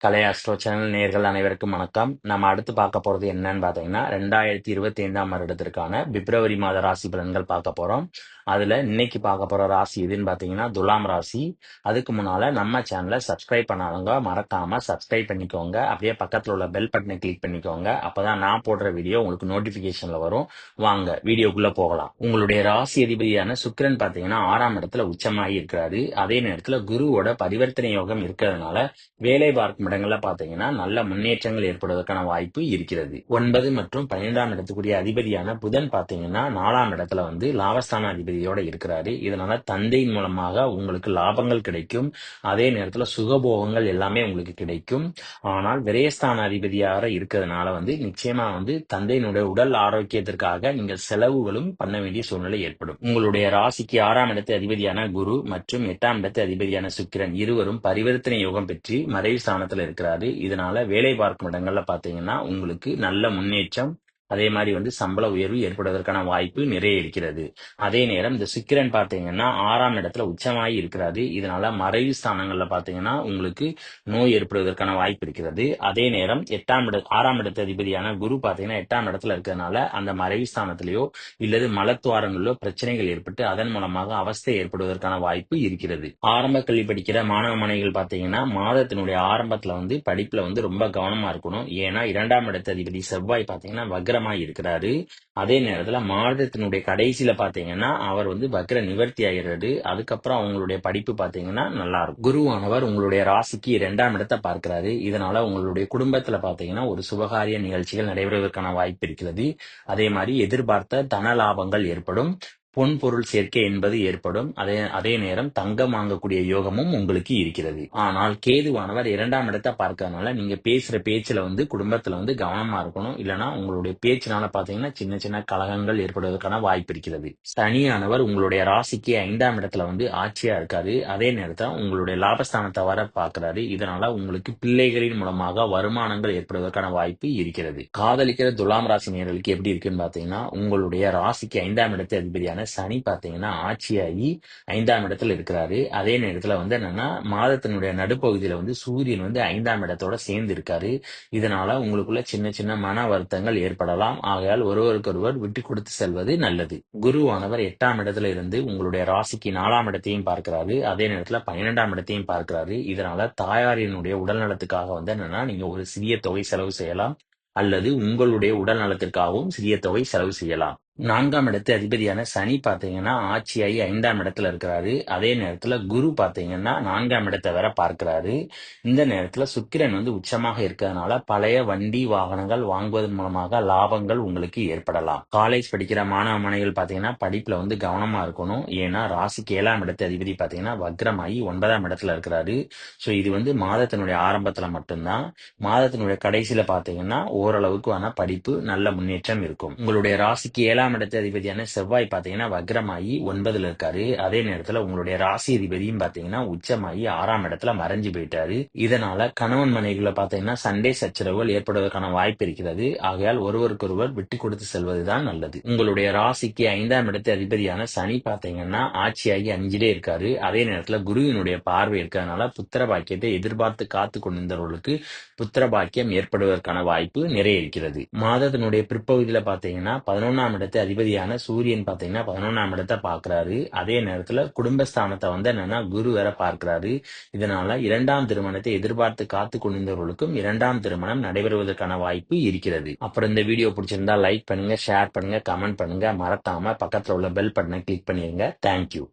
கலை astro channel நேயர்கள் அனைவருக்கும் வணக்கம். நம்ம அடுத்து பார்க்க போறது என்னன்னு பார்த்தீங்கன்னா 2025ஆம் வருடத்திற்கான பிப்ரவரி மாத ராசி பலன்கள் பார்க்க போறோம். அதுல இன்னைக்கு பார்க்க போற ராசி எதுன்னு பார்த்தீங்கன்னா துலாம் ராசி. அதுக்கு முன்னால நம்ம சேனலை சப்ஸ்கிரைப் பண்ணாதவங்க மறக்காம சப்ஸ்கிரைப் பண்ணிக்கோங்க. அப்படியே பக்கத்துல உள்ள பெல் பட்டனை கிளிக் பண்ணிக்கோங்க. அப்பதான் நான் போடுற வீடியோ உங்களுக்கு நோட்டிபிகேஷன்ல வரும். வாங்க வீடியோக்குள்ள போகலாம். உங்களுடைய ராசி அதிபதியான சுக்கிரன் பார்த்தீங்கன்னா 6ஆம் இடத்துல உச்சமாகி இருக்கிறாரு. அதே நேரத்துல குருவோட பரிவர்த்தனை யோகம் இருக்கிறதுனால வேலை பார்க்கும் இடங்கள்ல பாத்தீங்கன்னா நல்ல முன்னேற்றங்கள் ஏற்படுவதற்கான வாய்ப்பு இருக்கிறது. 9 மற்றும் 12ஆம் இடத்துக்குரிய அதிபதியான புதன் பாத்தீங்கன்னா 4ஆம் இடத்துல லாபஸ்தான அதிபதியோட இருக்கிறாரு. இதனால தந்தையின் மூலமாக உங்களுக்கு லாபங்கள் கிடைக்கும். அதே நேரத்துல சுகபோகங்கள் எல்லாமே உங்களுக்கு கிடைக்கும். ஆனால் விரயஸ்தான அதிபதியாக இருக்கிறதுனால நிச்சயமா தந்தையினுடைய உடல் ஆரோக்கியத்திற்காக நீங்கள் செலவுகளும் பண்ண வேண்டிய சூழ்நிலை ஏற்படும். உங்களுடைய ராசிக்கு 6ஆம் இடத்து அதிபதியான குரு மற்றும் 8ஆம் இடத்து அதிபதியான சுக்கிரன் இருவரும் பரிவர்த்தனை யோகம் பெற்று மறைவு ஸ்தானத்துல இருக்கிறாரு. இதனால வேலை பார்க்கும் இடங்கள்ல பாத்தீங்கன்னா உங்களுக்கு நல்ல முன்னேற்றம், அதே மாதிரி சம்பள உயர்வு ஏற்படுவதற்கான வாய்ப்பு நிறைய இருக்கிறது. அதே நேரம் இந்த சுக்கிரன் பாத்தீங்கன்னா 6ஆம் இடத்துல உச்சமாகி இருக்கிறாரு. இதனால மறைவு ஸ்தானங்கள்ல பாத்தீங்கன்னா உங்களுக்கு நோய் ஏற்படுவதற்கான வாய்ப்பு இருக்கிறது. அதே நேரம் 6ஆம் இடத்து அதிபதியான குரு பாத்தீங்கன்னா 8ஆம் இடத்துல இருக்கிறதுனால அந்த மறைவு ஸ்தானத்திலேயோ இல்லது மலத்துவாரங்களிலோ பிரச்சனைகள் ஏற்பட்டு அதன் மூலமாக அவஸ்தை ஏற்படுவதற்கான வாய்ப்பு இருக்கிறது. ஆரம்ப கல்வி படிக்கிற மாணவ மாணவிகள் பாத்தீங்கன்னா மாதத்தினுடைய ஆரம்பத்துல படிப்புல ரொம்ப கவனமா இருக்கணும். ஏன்னா 2ஆம் இடத்து அதிபதி செவ்வாய் பாத்தீங்கன்னா வக்ரமாய் இருக்கிறாரு. அதே நேரத்துல மாதத்தினுடைய கடைசியில பாத்தீங்கன்னா அவர் வக்ர நிவர்த்தி ஆகிறது. அதுக்கப்புறம் அவங்களுடைய படிப்பு பாத்தீங்கன்னா நல்லா இருக்கும். குருவானவர் உங்களுடைய ராசிக்கு 2ஆம் இடத்தை பார்க்கிறாரு. இதனால உங்களுடைய குடும்பத்துல பாத்தீங்கன்னா ஒரு சுபகாரிய நிகழ்ச்சிகள் நடைபெறுவதற்கான வாய்ப்பு இருக்கிறது. அதே மாதிரி எதிர்பார்த்த தன லாபங்கள் ஏற்படும். பொன் பொருள் சேர்க்கை என்பது ஏற்படும். அதே நேரம் தங்கம் வாங்கக்கூடிய யோகமும் உங்களுக்கு இருக்கிறது. ஆனால் கேதுவானவர் 2ஆம் இடத்தை பார்க்கறதுனால நீங்க பேசுற பேச்சுல குடும்பத்துல கவனமா இருக்கணும். இல்லைன்னா உங்களுடைய பேச்சினால பாத்தீங்கன்னா சின்ன சின்ன கலகங்கள் ஏற்படுவதற்கான வாய்ப்பு இருக்கிறது. சனியானவர் உங்களுடைய ராசிக்கு 5ஆம் இடத்துல ஆட்சியா இருக்காரு. அதே நேரத்துல உங்களுடைய லாபஸ்தானத்தை வர பார்க்கிறாரு. இதனால உங்களுக்கு பிள்ளைகளின் மூலமாக வருமானங்கள் ஏற்படுவதற்கான வாய்ப்பு இருக்கிறது. காதலிக்கிற துலாம் ராசி நேயர்களுக்கு எப்படி இருக்குன்னு பாத்தீங்கன்னா உங்களுடைய ராசிக்கு 5ஆம் இடத்து அதிபதியான சனி பாத்தீங்கன்னா ஆட்சியாகி 5ஆம் இடத்துல இருக்கிறாரு. அதே நேரத்துல என்னன்னா மாதத்தினுடைய நடுப்பகுதியில சூரியன் 5ஆம் இடத்தோட சேர்ந்து இருக்காரு. இதனால உங்களுக்குள்ள சின்ன சின்ன மன வருத்தங்கள் ஏற்படலாம். ஆகையால் ஒருவருக்கொருவர் விட்டு கொடுத்து செல்வது நல்லது. குருவானவர் 8ஆம் இடத்துல இருந்து உங்களுடைய ராசிக்கு 4ஆம் இடத்தையும் பார்க்கிறாரு. அதே நேரத்துல 12ஆம் இடத்தையும் பார்க்கிறாரு. இதனால தாயாரினுடைய உடல் நலத்துக்காக என்னன்னா நீங்க ஒரு சிறிய தொகை செலவு செய்யலாம். அல்லது உங்களுடைய உடல் நலத்திற்காகவும் சிறிய தொகை செலவு செய்யலாம். 4ஆம் இடத்து அதிபதியான சனி பாத்தீங்கன்னா ஆட்சியாகி 5ஆம் இடத்துல இருக்கிறாரு. அதே நேரத்துல குரு பாத்தீங்கன்னா 4ஆம் இடத்தை வேற பார்க்கிறாரு. இந்த நேரத்துல சுக்கிரன் உச்சமாக இருக்கிறதுனால பழைய வண்டி வாகனங்கள் வாங்குவதன் மூலமாக லாபங்கள் உங்களுக்கு ஏற்படலாம். காலேஜ் படிக்கிற மாணவ மாணவிகள் பாத்தீங்கன்னா படிப்புல கவனமா இருக்கணும். ஏன்னா ராசிக்கு 7ஆம் இடத்து அதிபதி பாத்தீங்கன்னா வக்ரமாகி 9ஆம் இடத்துல இருக்கிறாரு. சோ இது மாதத்தினுடைய ஆரம்பத்துல மட்டும்தான். மாதத்தினுடைய கடைசியில பாத்தீங்கன்னா ஓரளவுக்கு படிப்பு நல்ல முன்னேற்றம் இருக்கும். உங்களுடைய ராசிக்கு 7ஆம் இடத்து அதிபதியான செவ்வாய் பாத்தீங்கன்னா வக்ரமாகி 9ல இருக்காரு. அதே நேரத்துல உங்களுடைய ராசி அதிபதியும் பாத்தீங்கன்னா உச்சமாகி 6ஆம் இடத்துல மறைஞ்சு போயிட்டாரு. இதனால கணவன் மனைவிகளை பாத்தீங்கன்னா சண்டை சச்சரவுகள் ஏற்படுவதற்கான வாய்ப்பு இருக்கிறது. ஆகையால் ஒருவருக்கொருவர் விட்டு கொடுத்து செல்வதுதான் நல்லது. உங்களுடைய ராசிக்கு 5ஆம் இடத்து அதிபதியான சனி பாத்தீங்கன்னா ஆட்சியாகி 5லே இருக்காரு. அதே நேரத்துல குருவினுடைய பார்வை இருக்கிறதுனால புத்திர பாக்கியத்தை எதிர்பார்த்து காத்து கொண்டிருந்தவர்களுக்கு புத்திர பாக்கியம் ஏற்படுவதற்கான வாய்ப்பு நிறைய இருக்கிறது. மாதத்தினுடைய பிற்பகுதியில பாத்தீங்கன்னா 11ஆம் இடத்து அதிபதியான சூரியன் பாத்தீங்கன்னா 11ஆம் இடத்தை பார்க்கிறாரு. அதே நேரத்துல குடும்பஸ்தானத்தை என்னன்னா குரு வேற பார்க்கிறாரு. இதனால 2ஆம் திருமணத்தை எதிர்பார்த்து காத்து கொண்டிருந்தவர்களுக்கும் 2ஆம் திருமணம் நடைபெறுவதற்கான வாய்ப்பு இருக்கிறது. அப்புறம் இந்த வீடியோ பிடிச்சிருந்தா லைக் பண்ணுங்க, ஷேர் பண்ணுங்க, கமெண்ட் பண்ணுங்க. மறக்காம பக்கத்துல உள்ள பெல் பட்டனை கிளிக் பண்ணிருங்க. தேங்க்யூ.